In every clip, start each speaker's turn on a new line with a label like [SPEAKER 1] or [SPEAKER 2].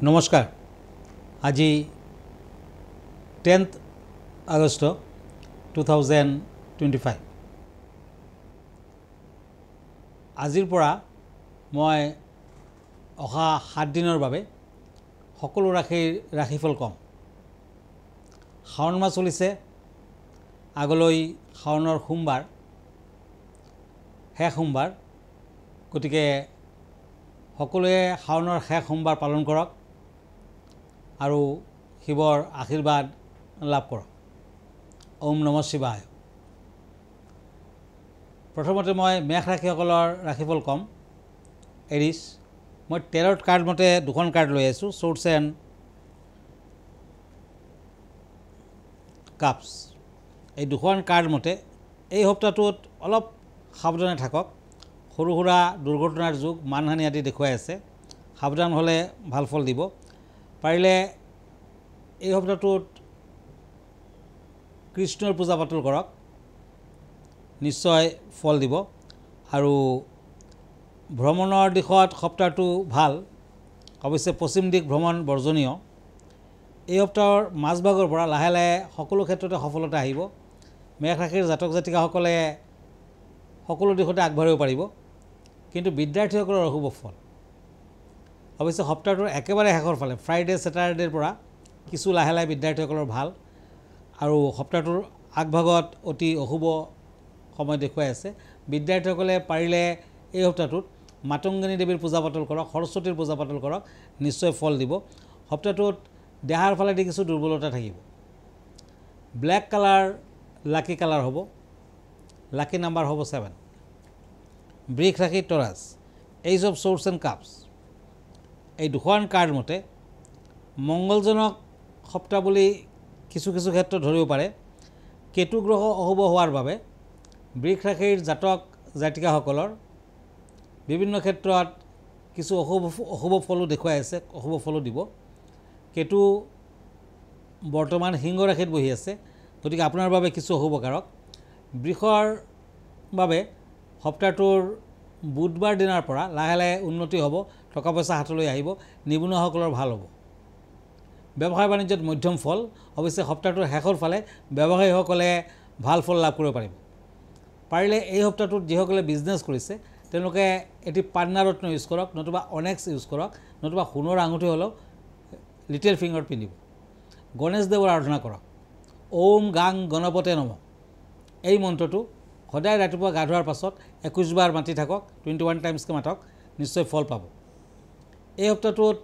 [SPEAKER 1] নমস্কাৰ আজি 10th আগষ্ট 2025 আজিৰ পৰা মই অহা 7 দিনৰ বাবে সকলো ৰাশিফল কম। শাওণ মাহ চলিছে, আগলৈ শাওণৰ সোমবাৰ শেষ সোমবাৰ, গতিকে সকলোৱে শাওণৰ শেষ সোমবাৰ পালন কৰক আৰু শিৱৰ আশীৰ্বাদ লাভ কৰক। ওম নমঃ শিৱায়। প্ৰথমতে মই মেষ ৰাশিসকলৰ ৰাশিফল কম। এৰিছ, মই টেৰট কাৰ্ড মতে দুখন কাৰ্ড লৈ আহিছোঁ, শ্বৰ্টছ এণ্ড কাপছ। এই দুখন কাৰ্ড মতে এই সপ্তাহটোত অলপ সাৱধানে থাকক। সৰু সুৰা দুৰ্ঘটনাৰ যুগ, মানহানি আদি দেখুৱাই আছে। সাৱধান হ'লে ভাল ফল দিব। পাৰিলে এই সপ্তাহটোত কৃষ্ণৰ পূজা পাতল কৰক, নিশ্চয় ফল দিব। আৰু ভ্ৰমণৰ দিশত সপ্তাহটো ভাল, অৱশ্যে পশ্চিম দিশ ভ্ৰমণ বৰ্জনীয়। এই সপ্তাহৰ মাজভাগৰ পৰা লাহে লাহে সকলো ক্ষেত্ৰতে সফলতা আহিব। মেষ ৰাশিৰ জাতক জাতিকাসকলে সকলো দিশতে আগবাঢ়িব পাৰিব, কিন্তু বিদ্যাৰ্থীসকলৰ অশুভ ফল। অৱশ্যে সপ্তাহটোৰ একেবাৰে শেষৰ ফালে ফ্ৰাইডে ছেটাৰডেৰ পৰা কিছু লাহে লাহে বিদ্যাৰ্থীসকলৰ ভাল, আৰু সপ্তাহটোৰ আগভাগত অতি অশুভ সময় দেখুৱাই আছে। বিদ্যাৰ্থীসকলে পাৰিলে এই সপ্তাহটোত মাতংগিনী দেৱীৰ পূজা পাতল কৰক, সৰস্বতীৰ পূজা পাতল কৰক, নিশ্চয় ফল দিব। সপ্তাহটোত দেহাৰ ফালেদি কিছু দুৰ্বলতা থাকিব। ব্লেক কালাৰ লাকি কালাৰ হ'ব, লাকি নাম্বাৰ হ'ব 7। বৃষ ৰাশি Taurus, ace of swords and cups. এই দুখন কাৰ্ড মতে মংগলজনক সপ্তাহ বুলি কিছু কিছু ক্ষেত্ৰত ধৰিব পাৰে। কেতু গ্ৰহ অশুভ হোৱাৰ বাবে বৃষ ৰাশিৰ জাতক জাতিকাসকলৰ বিভিন্ন ক্ষেত্ৰত কিছু অশুভ ফলো দেখুৱাই আছে, অশুভ ফলো দিব। কেতু বৰ্তমান সিংহ ৰাশিত বহি আছে, গতিকে আপোনাৰ বাবে কিছু অশুভকাৰক। বৃষৰ বাবে সপ্তাহটোৰ বুধবাৰ দিনাৰ পৰা লাহে লাহে উন্নতি হ'ব, টকা পইচা হাতলৈ আহিব, নিবনুৱাসকলৰ ভাল হ'ব। ব্যৱসায় বাণিজ্যত মধ্যম ফল। অৱশ্যে সপ্তাহটোৰ শেষৰ ফালে ব্যৱসায়ীসকলে ভাল ফল লাভ কৰিব পাৰিব। পাৰিলে এই সপ্তাহটোত যিসকলে বিজনেছ কৰিছে তেওঁলোকে এটি পান্নাৰত্ন ইউজ কৰক, নতুবা অনেক্স ইউজ কৰক, নতুবা সোণৰ আঙুঠি হ'লেও লিটিল ফিংগাৰত পিন্ধিব। গণেশ দেৱৰ আৰাধনা কৰক। ওম গাং গণপতে নমঃ, এই মন্ত্ৰটো সদায় ৰাতিপুৱা গা ধোৱাৰ পাছত 21 বাৰ মাতি থাকক, 21 টাইমছকৈ মাতক, নিশ্চয় ফল পাব। এই সপ্তাহটোত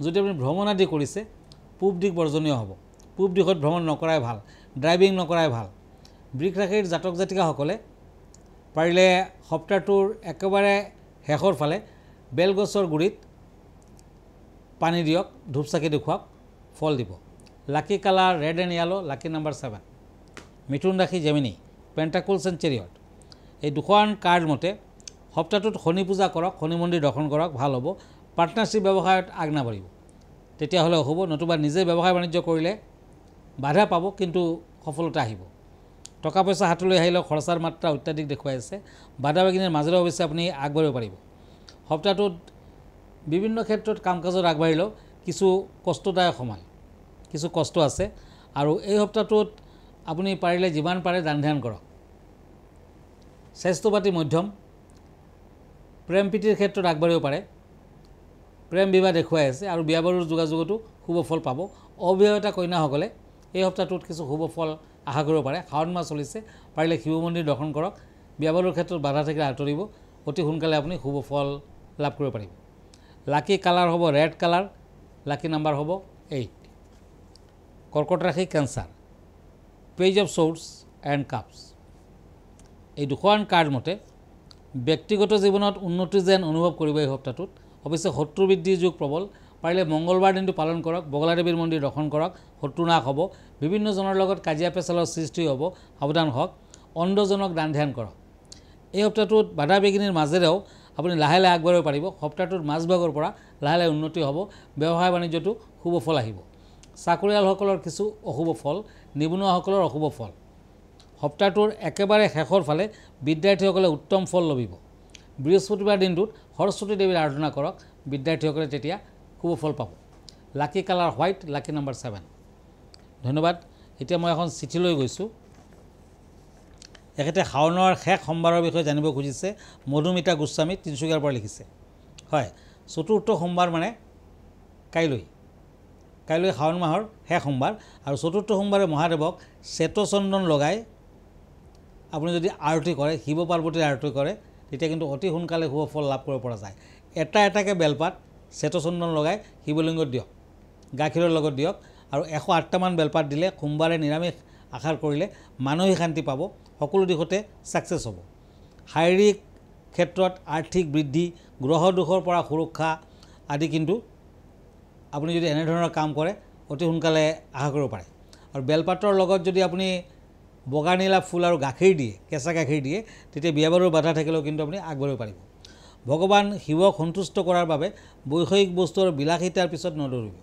[SPEAKER 1] যদি আপুনি ভ্ৰমণ আদি কৰিছে, পূব দিশ বৰ্জনীয় হ'ব। পূব দিশত ভ্ৰমণ নকৰাই ভাল, ড্ৰাইভিং নকৰাই ভাল। বৃষ ৰাশিৰ জাতক জাতিকাসকলে পাৰিলে সপ্তাহটোৰ একেবাৰে শেষৰ ফালে বেলগছৰ গুৰিত পানী দিয়ক, ধূপ চাকি দেখুৱাওক, ফল দিব। Lucky colour red and yellow, lucky number 7। মিথুন ৰাশি জেমিনি, পেণ্টাকুলছ এণ্ড চেৰিয়ট। এই দুখন কাৰ্ড মতে সপ্তাহটোত শনি পূজা কৰক, শনি মন্দিৰ দৰ্শন কৰক, ভাল হ'ব। পাৰ্টনাৰশ্বিপ ব্যৱসায়ত আগ নাবাঢ়িব, তেতিয়াহ'লে হ'ব। নতুবা নিজে ব্যৱসায় বাণিজ্য কৰিলে বাধা পাব, কিন্তু সফলতা আহিব। টকা পইচা হাতলৈ আহিলেও খৰচাৰ মাত্ৰা অত্যাধিক দেখুৱাই আছে। বাধা বিঘিনিৰ মাজেৰে অৱশ্যে আপুনি আগবাঢ়িব পাৰিব। সপ্তাহটোত বিভিন্ন ক্ষেত্ৰত কাম কাজত আগবাঢ়িলেও কিছু কষ্টদায়ক সময়, কিছু কষ্ট আছে। আৰু এই সপ্তাহটোত আপুনি পাৰিলে যিমান পাৰে দান ধ্যান কৰক। স্বাস্থ্য পাতি মধ্যম। প্ৰেম প্ৰীতিৰ ক্ষেত্ৰত আগবাঢ়িব পাৰে, প্ৰেম বিবাহ দেখুৱাই আছে, আৰু বিয়া বাৰুৰ যোগাযোগতো শুভ ফল পাব। অবিবাহিতা কন্যাসকলে এই সপ্তাহটোত কিছু শুভ ফল আশা কৰিব পাৰে। শাওণ মাহ চলিছে, পাৰিলে শিৱ মন্দিৰ দৰ্শন কৰক। বিয়া বাৰুৰ ক্ষেত্ৰত বাধা থাকিলে আঁতৰিব, অতি সোনকালে আপুনি শুভ ফল লাভ কৰিব পাৰিব। লাকি কালাৰ হ'ব ৰেড কালাৰ, লাকি নাম্বাৰ হ'ব 8। কৰ্কট ৰাশি cancer, page of swords and cups. এই দুখন কাৰ্ড মতে ব্যক্তিগত জীৱনত উন্নতি যেন অনুভৱ কৰিব এই সপ্তাহটোত। অৱশ্যে শত্ৰু বৃদ্ধিৰ যুগ প্ৰবল। পাৰিলে মংগলবাৰ দিনটো পালন কৰক, বগলা দেৱীৰ মন্দিৰ দৰ্শন কৰক, শত্ৰু নাশ হ'ব। বিভিন্নজনৰ লগত কাজিয়া পেচালৰ সৃষ্টি হ'ব, সাৱধান হওক। অন্ধজনক দান ধ্যান কৰক। এই সপ্তাহটোত বাধা বিঘিনিৰ মাজেৰেও আপুনি লাহে লাহে আগবাঢ়িব পাৰিব। সপ্তাহটোৰ মাজভাগৰ পৰা লাহে লাহে উন্নতি হ'ব, ব্যৱসায় বাণিজ্যতো শুভ ফল আহিব। চাকৰিয়ালসকলৰ কিছু অশুভ ফল, নিবনুৱাসকলৰ অশুভ ফল। সপ্তাহটোৰ একেবাৰে শেষৰ ফালে বিদ্যাৰ্থীসকলে উত্তম ফল লভিব। বৃহস্পতিবাৰ দিনটোত সৰস্বতী দেৱীৰ আৰাধনা কৰক, বিদ্যাৰ্থীসকলে তেতিয়া শুভ ফল পাব। লাকি কালাৰ হোৱাইট, লাকি নাম্বাৰ 7। ধন্যবাদ। এতিয়া মই এখন চিঠি লৈ গৈছোঁ। এখেতে শাওনৰ শেষ সোমবাৰৰ বিষয়ে জানিব খুজিছে। মধুমিতা গোস্বামী তিনিচুকীয়াৰ পৰা লিখিছে। হয়, চতুৰ্থ সোমবাৰ মানে কাইলৈ শাওণ মাহৰ শেষ সোমবাৰ, আৰু চতুৰ্থ সোমবাৰে মহাদেৱক শ্বেতচন্দন লগাই আপুনি যদি আৰতি কৰে, শিৱ পাৰ্বতীৰ আৰতি কৰে, তেতিয়া কিন্তু অতি সোনকালে শুভ ফল লাভ কৰিব পৰা যায়। এটাকৈ বেলপাত শ্বেতচন্দন লগাই শিৱলিংগত দিয়ক, গাখীৰৰ লগত দিয়ক, আৰু 108টামান বেলপাত দিলে সোমবাৰে নিৰামিষ আহাৰ কৰিলে মানসিক শান্তি পাব, সকলো দিশতে ছাকচেছ হ'ব। শাৰীৰিক ক্ষেত্ৰত আৰ্থিক বৃদ্ধি, গ্ৰহ দোষৰ পৰা সুৰক্ষা আদি কিন্তু আপুনি যদি এনেধৰণৰ কাম কৰে অতি সোনকালে আশা কৰিব পাৰে। আৰু বেলপাতৰ লগত যদি আপুনি বগা নীলা ফুল আৰু গাখীৰ দিয়ে, কেঁচা গাখীৰ দিয়ে, তেতিয়া বিয়া বাৰুৰ বাধা থাকিলেও কিন্তু আপুনি আগবাঢ়িব পাৰিব। ভগৱান শিৱক সন্তুষ্ট কৰাৰ বাবে বৈষয়িক বস্তুৰ বিলাসিতাৰ পিছত নদৌৰিব।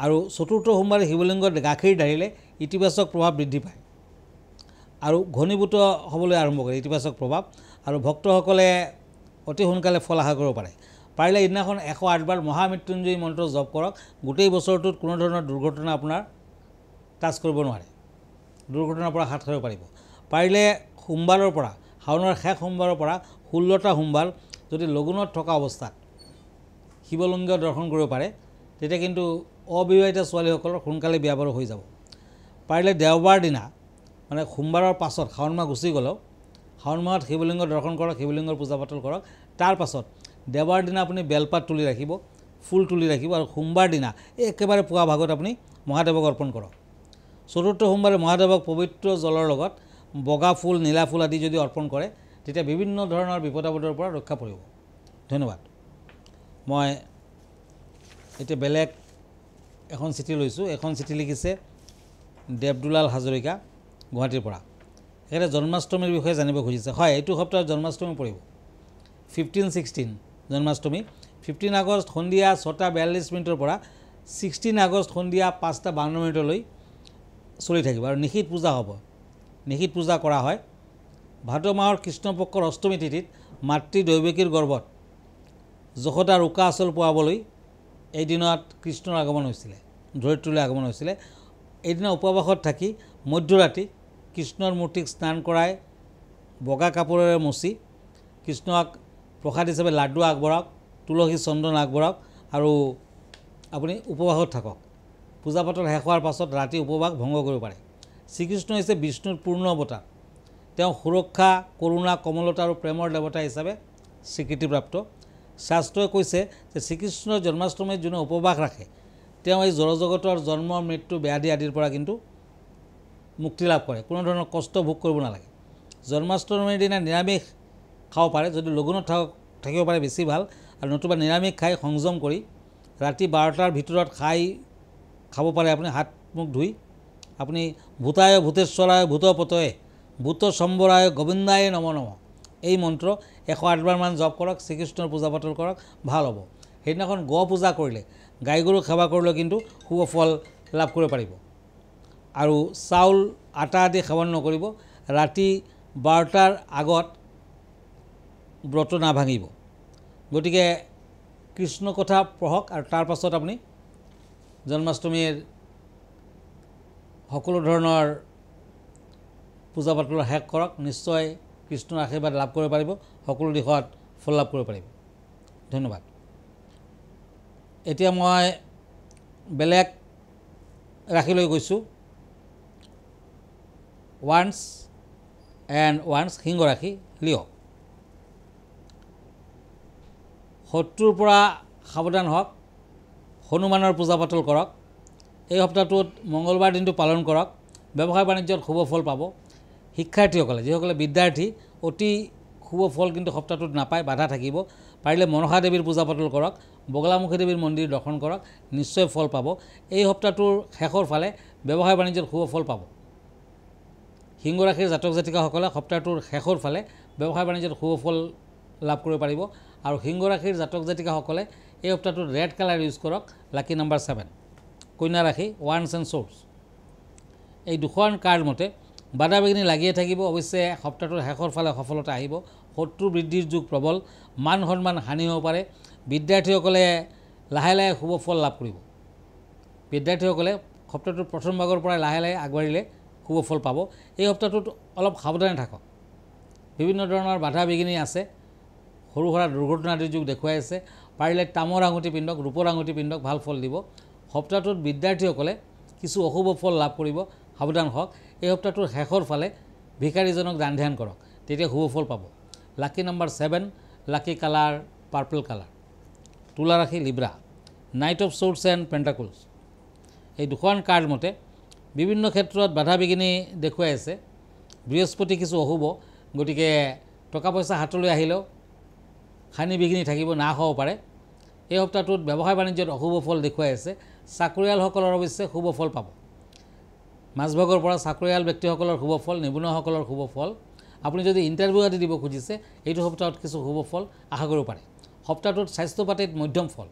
[SPEAKER 1] আৰু চতুৰ্থ সোমবাৰে শিৱলিংগত গাখীৰ ঢালিলে ইতিবাচক প্ৰভাৱ বৃদ্ধি পায় আৰু ঘনীভূত হ'বলৈ আৰম্ভ কৰে ইতিবাচক প্ৰভাৱ, আৰু ভক্তসকলে অতি সোনকালে ফল আশা কৰিব পাৰে। পাৰিলে এইদিনাখন 108 বাৰ মহামৃত্যুঞ্জয়ী মন্ত্ৰ জপ কৰক। গোটেই বছৰটোত কোনো ধৰণৰ দুৰ্ঘটনা আপোনাৰ টাচ কৰিব নোৱাৰে, দুৰ্ঘটনাৰ পৰা হাত সাৰিব পাৰিব। পাৰিলে সোমবাৰৰ পৰা, শাওনৰ শেষ সোমবাৰৰ পৰা 16টা সোমবাৰ যদি লগুণত থকা অৱস্থাত শিৱলিংগ দৰ্শন কৰিব পাৰে, তেতিয়া কিন্তু অবিবাহিত ছোৱালীসকলৰ সোনকালে বিয়া বাৰু হৈ যাব। পাৰিলে দেওবাৰ দিনা, মানে সোমবাৰৰ পাছত শাওণ মাহ গুচি গ'লেও শাওণ মাহত শিৱলিংগ দৰ্শন কৰক, শিৱলিংগৰ পূজা পাতল কৰক। তাৰ পাছত দেওবাৰ দিনা আপুনি বেলপাত তুলি ৰাখিব, ফুল তুলি ৰাখিব, আৰু সোমবাৰ দিনা একেবাৰে পুৱা ভাগত আপুনি মহাদেৱক অৰ্পণ কৰক। চতুৰ্থ সোমবাৰে মহাদেৱক পবিত্ৰ জলৰ লগত বগা ফুল, নীলা ফুল আদি যদি অৰ্পণ কৰে, তেতিয়া বিভিন্ন ধৰণৰ বিপদ আপদৰ পৰা ৰক্ষা পৰিব। ধন্যবাদ। মই এতিয়া বেলেগ এখন চিঠি লৈছোঁ। এখন চিঠি লিখিছে দেৱদুলাল হাজৰিকা, গুৱাহাটীৰ পৰা। এখেতে জন্মাষ্টমীৰ বিষয়ে জানিব খুজিছে। হয়, এইটো সপ্তাহত জন্মাষ্টমী পৰিব, 15-16 জন্মাষ্টমী। 15 আগষ্ট সন্ধিয়া 6:42 পৰা 16 আগষ্ট সন্ধিয়া 5:52 চলি থাকিব, আৰু নিশীত পূজা হ'ব। নিশীত পূজা কৰা হয়। ভাদ মাহৰ কৃষ্ণপক্ষৰ অষ্টমী তিথিত মাতৃ দৈৱকীৰ গৰ্ভত যশোদাৰ উকা আচল পোৱাবলৈ এই দিনত কৃষ্ণৰ আগমন হৈছিলে, ধৰিত্ৰীলৈ আগমন হৈছিলে। এইদিনা উপবাসত থাকি মধ্যৰাতি কৃষ্ণৰ মূৰ্তিক স্নান কৰাই বগা কাপোৰেৰে মচি কৃষ্ণক প্ৰসাদ হিচাপে লাড্ডু আগবঢ়াওক, তুলসী চন্দন আগবঢ়াওক, আৰু আপুনি উপবাসত থাকক। পূজা পাতল শেষ হোৱাৰ পাছত ৰাতি উপবাস ভংগ কৰিব পাৰে। শ্ৰীকৃষ্ণ হৈছে বিষ্ণুৰ পূৰ্ণ অৱতাৰ। তেওঁ সুৰক্ষা, কৰুণা, কমলতা আৰু প্ৰেমৰ দেৱতা হিচাপে স্বীকৃতিপ্ৰাপ্ত। শাস্ত্ৰই কৈছে যে শ্ৰীকৃষ্ণৰ জন্মাষ্টমীত যোনে উপবাস ৰাখে তেওঁ এই জড়জগতৰ জন্ম, মৃত্যু, ব্যাধি আদিৰ পৰা কিন্তু মুক্তি লাভ কৰে, কোনো ধৰণৰ কষ্ট ভোগ কৰিব নালাগে। জন্মাষ্টমীৰ দিনা নিৰামিষ খাব পাৰে, যদি লঘুণত থাকিব পাৰে বেছি ভাল, আৰু নতুবা নিৰামিষ খাই সংযম কৰি ৰাতি 12টাৰ ভিতৰত খাব পাৰে। আপুনি হাত মুখ ধুই আপুনি ভূতায় ভূতেশ্বৰায় ভূতপতয়ে ভূত সম্বৰায় গোবিন্দায় নম নম এই মন্ত্ৰ 108 বাৰমান জপ কৰক, শ্ৰীকৃষ্ণৰ পূজা পাতল কৰক, ভাল হ'ব। সেইদিনাখন গো পূজা কৰিলে, গাই গৰু সেৱা কৰিলেও কিন্তু শুভ ফল লাভ কৰিব পাৰিব। আৰু চাউল, আটা আদি সেৱন নকৰিব। ৰাতি 12টাৰ আগত ব্ৰত নাভাঙিব। গতিকে কৃষ্ণ কথা পঢ়ক, আৰু তাৰ পাছত আপুনি জন্মাষ্টমীৰ সকলো ধৰণৰ পূজা পাতল শেষ কৰক। নিশ্চয় কৃষ্ণৰ আশীৰ্বাদ লাভ কৰিব পাৰিব, সকলো দিশত ফল লাভ কৰিব পাৰিব। ধন্যবাদ। এতিয়া মই বেলেগ ৰাশি লৈ গৈছোঁ। ওৱান্স সিংহ ৰাশি, লিঅ'। শত্ৰুৰ পৰা সাৱধান হওক, হনুমানৰ পূজা পাতল কৰক। এই সপ্তাহটোত মঙ্গলবাৰ দিনটো পালন কৰক। ব্যৱসায় বাণিজ্যত শুভ ফল পাব। শিক্ষাৰ্থীসকলে, যিসকলে বিদ্যাৰ্থী, অতি শুভ ফল কিন্তু সপ্তাহটোত নাপায়, বাধা থাকিব। পাৰিলে মনসা দেৱীৰ পূজা পাতল কৰক, বগলামুখী দেৱীৰ মন্দিৰ দৰ্শন কৰক, নিশ্চয় ফল পাব। এই সপ্তাহটোৰ শেষৰ ফালে ব্যৱসায় বাণিজ্যত শুভ ফল পাব। সিংহ ৰাশিৰ জাতক জাতিকাসকলে সপ্তাহটোৰ শেষৰ ফালে ব্যৱসায় বাণিজ্যত শুভ ফল লাভ কৰিব পাৰিব। আৰু সিংহ ৰাশিৰ জাতক জাতিকাসকলে এই সপ্তাহটোত ৰেড কালাৰ ইউজ কৰক, লাকি নাম্বাৰ 7। কন্যা ৰাশি, ওৱান্স এণ্ড শ্বৰ্টছ। এই দুখন কাৰ্ড মতে বাধা বিঘিনি লাগিয়ে থাকিব। অৱশ্যে সপ্তাহটোৰ শেষৰ ফালে সফলতা আহিব। শত্ৰু বৃদ্ধিৰ যুগ প্ৰবল, মান সন্মান হানি হ'ব পাৰে। বিদ্যাৰ্থীসকলে লাহে লাহে শুভ ফল লাভ কৰিব। বিদ্যাৰ্থীসকলে সপ্তাহটোৰ প্ৰথম ভাগৰ পৰাই লাহে লাহে আগবাঢ়িলে শুভ ফল পাব। এই সপ্তাহটোত অলপ সাৱধানে থাকক। বিভিন্ন ধৰণৰ বাধা বিঘিনি আছে, সৰু সুৰা দুৰ্ঘটনা আদিৰ যুগ দেখুৱাই আছে। পাৰিলে তামৰ আঙুঠি পিন্ধক, ৰূপৰ আঙুঠি পিন্ধক, ভাল ফল দিব। সপ্তাহটোত বিদ্যাৰ্থীসকলে কিছু অশুভ ফল লাভ কৰিব, সাৱধান হওক। এই সপ্তাহটোৰ শেষৰ ফালে ভিকাৰীজনক দান ধ্যান কৰক, তেতিয়া শুভ ফল পাব। Lucky number 7, lucky colour purple colour. তুলা ৰাশি Libra, knight of swords and pentacles. এই দুখন কাৰ্ড মতে বিভিন্ন ক্ষেত্ৰত বাধা বিঘিনি দেখুৱাই আছে। বৃহস্পতি কিছু অশুভ, গতিকে টকা পইচা হাতলৈ আহিলেও হানি বিঘিনি থাকিব, নাশ হ'ব পাৰে। এই সপ্তাহটোত ব্যৱসায় বাণিজ্যত অশুভ ফল দেখুৱাই আছে। চাকৰিয়ালসকলৰ অৱশ্যে শুভ ফল পাব। মাজভাগৰ পৰা চাকৰিয়াল ব্যক্তিসকলৰ শুভ ফল, নিবনুৱাসকলৰ শুভ ফল। আপুনি যদি ইণ্টাৰভিউ আদি দিব খুজিছে, এইটো সপ্তাহত কিছু শুভ ফল আশা কৰিব পাৰে। সপ্তাহটোত স্বাস্থ্য পাতিত মধ্যম ফল।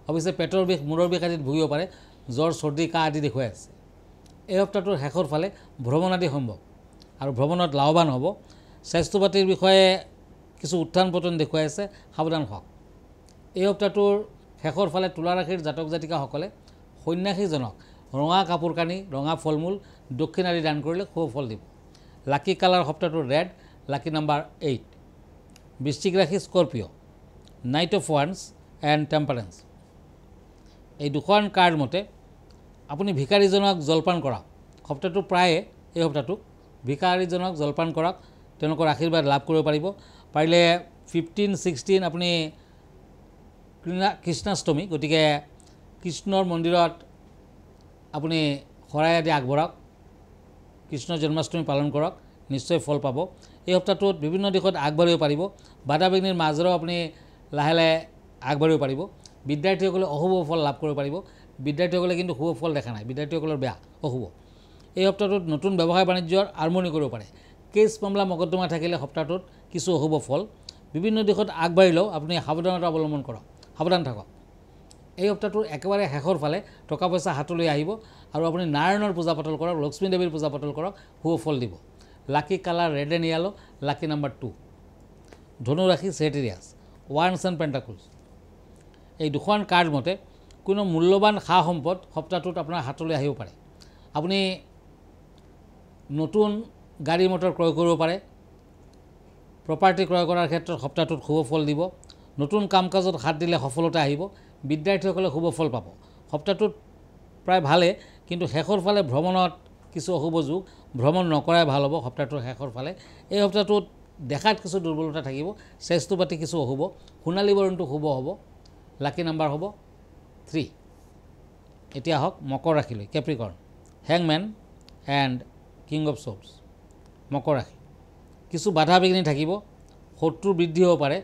[SPEAKER 1] অৱশ্যে পেটৰ বিষ, মূৰৰ বিষ আদিত ভুগিব পাৰে, জ্বৰ, চৰ্দি, কাহ আদি দেখুৱাই আছে। এই সপ্তাহটোৰ শেষৰ ফালে ভ্ৰমণ আদি সম্ভৱ আৰু ভ্ৰমণত লাভৱান হ'ব। স্বাস্থ্য পাতিৰ বিষয়ে কিছু উত্থান পতন দেখুৱাই আছে, সাৱধান হওক। এই সপ্তাহটোৰ শেষৰ ফালে তুলা ৰাশিৰ জাতক জাতিকাসকলে সন্ন্যাসীজনক ৰঙা কাপোৰ কানি, ৰঙা ফল মূল, দক্ষিণ আদি দান কৰিলে শুভ ফল দিব। লাকি কালাৰ সপ্তাহটোৰ ৰেড, লাকি নম্বৰ 8। বৃশ্চিক ৰাশি স্কৰপিঅ, নাইট অফ ওৱান্স এণ্ড টেম্পাৰেন্স। এই দুখন কাৰ্ড মতে আপুনি ভিকাৰীজনক জলপান কৰক। সপ্তাহটো প্ৰায়ে এই সপ্তাহটোক ভিকাৰীজনক জলপান কৰক, তেওঁলোকৰ আশীৰ্বাদ লাভ কৰিব পাৰিব। পাৰিলে 15, 16 আপুনি কৃষ্ণাষ্টমী, গতিকে কৃষ্ণৰ মন্দিৰত আপুনি শৰাই আদি আগবঢ়াওক, কৃষ্ণ জন্মাষ্টমী পালন কৰক, নিশ্চয় ফল পাব। এই সপ্তাহটোত বিভিন্ন দিশত আগবাঢ়িব পাৰিব। বাধা বিঘিনিৰ মাজেৰেও আপুনি লাহে লাহে আগবাঢ়িব পাৰিব। বিদ্যাৰ্থীসকলে অশুভ ফল লাভ কৰিব পাৰিব। বিদ্যাৰ্থীসকলে কিন্তু শুভ ফল দেখা নাই, বিদ্যাৰ্থীসকলৰ বেয়া, অশুভ। এই সপ্তাহটোত নতুন ব্যৱসায় বাণিজ্যৰ আৰম্ভণি কৰিব পাৰে। কেছ মামলা মকদ্দমা থাকিলে সপ্তাহটোত কিছু অশুভ ফল। বিভিন্ন দিশত আগবাঢ়িলেও আপুনি সাৱধানতা অৱলম্বন কৰক, সাৱধান থাকক। এই সপ্তাহটোৰ একেবাৰে শেষৰ ফালে টকা পইচা হাতলৈ আহিব আৰু আপুনি নাৰায়ণৰ পূজা পাতল কৰক, লক্ষ্মী দেৱীৰ পূজা পাতল কৰক, শুভ ফল দিব। Lucky colour red and yellow, lucky number 2। ধনু ৰাশি ছেজিটেৰিয়াছ, ওৱান্স এণ্ড পেণ্টাকলছ। এই দুখন কাৰ্ড মতে কোনো মূল্যৱান সা সম্পদ সপ্তাহটোত আপোনাৰ হাতলৈ আহিব পাৰে। আপুনি নতুন গাড়ী মটৰ ক্ৰয় কৰিব পাৰে। প্ৰপাৰ্টি ক্ৰয় কৰাৰ ক্ষেত্ৰত সপ্তাহটোত শুভ ফল দিব। নতুন কাম কাজত হাত দিলে সফলতা আহিব। বিদ্যাৰ্থীসকলে শুভ ফল পাব। সপ্তাহটোত প্ৰায় ভালেই, কিন্তু শেষৰ ফালে ভ্ৰমণত কিছু অশুভ যোগ, ভ্ৰমণ নকৰাই ভাল হ'ব সপ্তাহটোৰ শেষৰ ফালে। এই সপ্তাহটোত দেখাত কিছু দুৰ্বলতা থাকিব, স্বাস্থ্য পাতি কিছু অশুভ। সোণালী বৰণটো শুভ হ'ব, লাকি নাম্বাৰ হ'ব 3। এতিয়া হওক মকৰ ৰাশিলৈ, কেপ্ৰিকৰ্ণ, হেংমেন এণ্ড কিং অফ শ্বৰ্টছ। মকৰ ৰাশি কিছু বাধা বিঘিনি থাকিব, শত্ৰু বৃদ্ধি হ'ব পাৰে।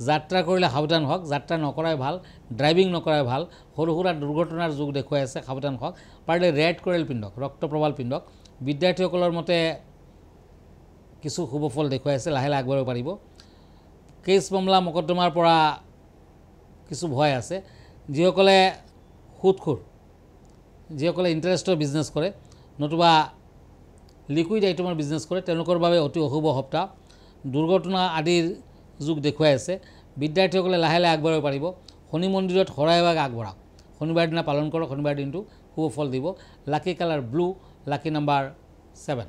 [SPEAKER 1] যাত্ৰা কৰিলে সাৱধান হওক, যাত্ৰা নকৰাই ভাল, ড্ৰাইভিং নকৰাই ভাল। সৰু সুৰা দুৰ্ঘটনাৰ যুগ দেখুৱাই আছে, সাৱধান হওক। পাৰিলে ৰেড কৰেল পিন্ধক, ৰক্তপ্ৰবাল পিন্ধক। বিদ্যাৰ্থীসকলৰ মতে কিছু শুভ ফল দেখুৱাই আছে, লাহে লাহে আগবাঢ়িব পাৰিব। কেছ মামলা মকদ্দমাৰ পৰা কিছু ভয় আছে। যিসকলে সুদখোৰ, যিসকলে ইণ্টাৰেষ্টৰ বিজনেছ কৰে নতুবা লিকুইড আইটেমৰ বিজনেছ কৰে, তেওঁলোকৰ বাবে অতি অশুভ সপ্তাহ। দুৰ্ঘটনা আদিৰ যুগ দেখুৱাই আছে। বিদ্যাৰ্থীসকলে লাহে লাহে আগবাঢ়িব পাৰিব। শনি মন্দিৰত শৰাই এভাগ আগবঢ়াওক, শনিবাৰ দিনা পালন কৰক, শনিবাৰ দিনটো শুভ ফল দিব। লাকি কালাৰ ব্লু, লাকি নাম্বাৰ 7।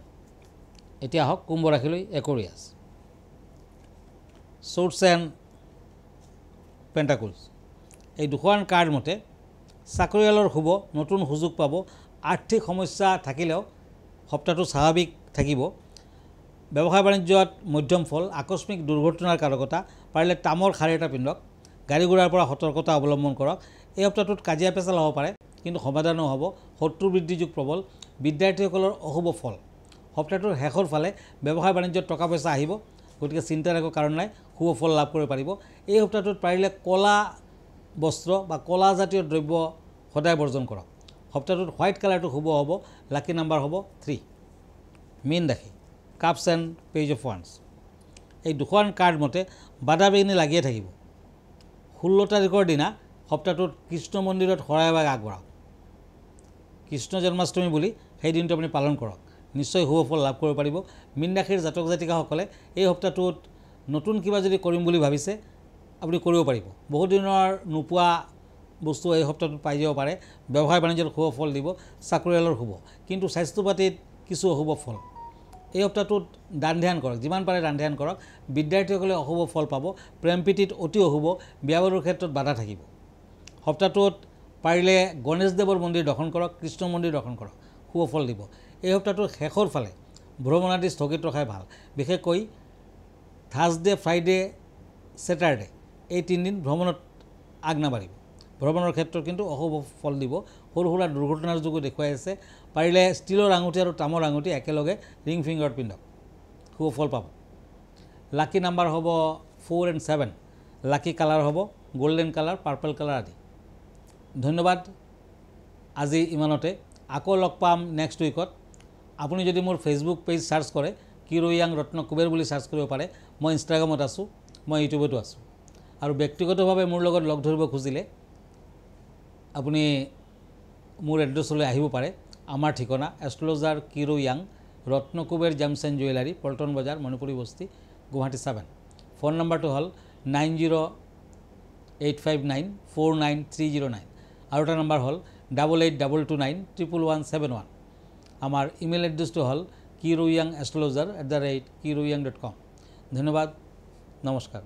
[SPEAKER 1] এতিয়া হওক কুম্ভ ৰাশিলৈ, একুৰিয়াছ, শ্বৰ্টছ এণ্ড পেণ্টাকলছ। এই দুখন কাৰ্ড মতে চাকৰিয়ালৰ শুভ, নতুন সুযোগ পাব। আৰ্থিক সমস্যা থাকিলেও সপ্তাহটো স্বাভাৱিক থাকিব। ব্যৱসায় বাণিজ্যত মধ্যম ফল, আকস্মিক দুৰ্ঘটনাৰ কাৰকতা। পাৰিলে তামৰ শাৰী এটা পিন্ধক, গাড়ী ঘোঁৰাৰ পৰা সতৰ্কতা অৱলম্বন কৰক। এই সপ্তাহটোত কাজিয়া পেচাল হ'ব পাৰে, কিন্তু সমাধানো হ'ব। শত্ৰু বৃদ্ধি যুগ প্ৰবল। বিদ্যাৰ্থীসকলৰ অশুভ ফল। সপ্তাহটোৰ শেষৰ ফালে ব্যৱসায় বাণিজ্যত টকা পইচা আহিব, গতিকে চিন্তাৰ একো কাৰণ নাই, শুভ ফল লাভ কৰিব পাৰিব। এই সপ্তাহটোত পাৰিলে ক'লা বস্ত্ৰ বা ক'লাজাতীয় দ্ৰব্য সদায় বৰ্জন কৰক। সপ্তাহটোত হোৱাইট কালাৰটো শুভ হ'ব, লাকি নাম্বাৰ হ'ব 3। মীন ৰাশি, cups and page of once. এই দুখন কাৰ্ড মতে বাধা বিঘিনি লাগিয়ে থাকিব। 16 তাৰিখৰ দিনা সপ্তাহটোত কৃষ্ণ মন্দিৰত শৰাই এভাগ আগবঢ়াওক। কৃষ্ণ জন্মাষ্টমী বুলি সেই দিনটো আপুনি পালন কৰক, নিশ্চয় শুভ ফল লাভ কৰিব পাৰিব। মীন ৰাশিৰ জাতক জাতিকাসকলে এই সপ্তাহটোত নতুন কিবা যদি কৰিম বুলি ভাবিছে আপুনি কৰিব পাৰিব। বহুদিনৰ নোপোৱা বস্তু এই সপ্তাহটোত পাই যাব পাৰে। ব্যৱসায় বাণিজ্যত শুভ ফল দিব, চাকৰিয়ালৰ শুভ, কিন্তু স্বাস্থ্য পাতিত কিছু অশুভ ফল। এই সপ্তাহটোত দান ধ্যান কৰক, যিমান পাৰে দান ধ্যান কৰক। বিদ্যাৰ্থীসকলে অশুভ ফল পাব। প্ৰেম প্ৰীতিত অতি অশুভ, বিয়া বাৰুৰ ক্ষেত্ৰত বাধা থাকিব। সপ্তাহটোত পাৰিলে গণেশদেৱৰ মন্দিৰ দৰ্শন কৰক, কৃষ্ণ মন্দিৰ দৰ্শন কৰক, শুভ ফল দিব। এই সপ্তাহটোৰ শেষৰ ফালে ভ্ৰমণ আদি স্থগিত ৰখাই ভাল। বিশেষকৈ থাৰ্ছডে, ফ্ৰাইডে, ছেটাৰডে এই 3 দিন ভ্ৰমণত আগ নাবাঢ়িব। ভ্ৰমণৰ ক্ষেত্ৰত কিন্তু অশুভ ফল দিব। সৰু সুৰা দুৰ্ঘটনাৰ যোগো দেখুৱাই আছে। পাৰিলে ষ্টীলৰ আঙুঠি আৰু তামৰ আঙুঠি একেলগে ৰিং ফিংগাৰত পিন্ধক, শুভ ফল পাব। লাকি নাম্বাৰ হ'ব 4 and 7। লাকি কালাৰ হ'ব গোল্ডেন কালাৰ, পাৰ্পল কালাৰ আদি। ধন্যবাদ। আজি ইমানতে। আকৌ লগ পাম নেক্সট উইকত। আপুনি যদি মোৰ ফেচবুক পেজ চাৰ্চ কৰে, কিৰোয়াং ৰত্ন কুবেৰ বুলি চাৰ্চ কৰিব পাৰে। মই ইনষ্টাগ্ৰামত আছোঁ, মই ইউটিউবতো আছোঁ। আৰু ব্যক্তিগতভাৱে মোৰ লগত লগ ধৰিব খুজিলে আপুনি মোৰ এড্ৰেছলৈ আহিব পাৰে। আমাৰ ঠিকনা এষ্ট্ৰলজাৰ কিৰোয়াং, Ratna Kuber gems and jewellery, Paltan Bazaar, Manipuri বস্তি, গুৱাহাটী 7। ফোন নম্বৰটো হ'ল 9085949309। আৰু এটা নম্বৰ হ'ল 8822911171। আমাৰ ইমেইল এড্ৰেছটো হ'ল kiroyangastrologer@kiroyang.com। ধন্যবাদ, নমস্কাৰ।